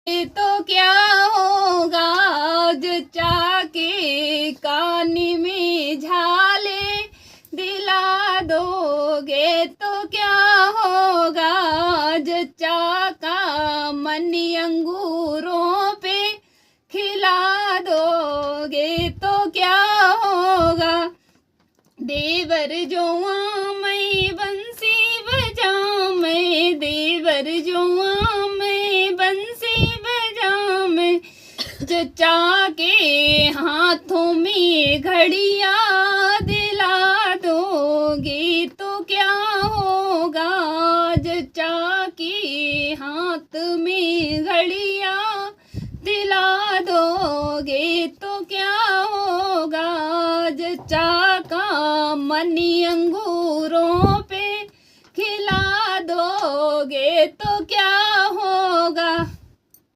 ये तो क्या होगा जचा के कान में झाले दिला दोगे तो क्या होगा जचा का मन अंगूरों पे खिला दोगे तो क्या होगा। देवर जो मैं बंसी बजाऊं, देवर जो मैं बंसी बजाऊं, जचा के हाथों में घड़िया दिला दोगे तो क्या होगा जचा के हाथ में घड़िया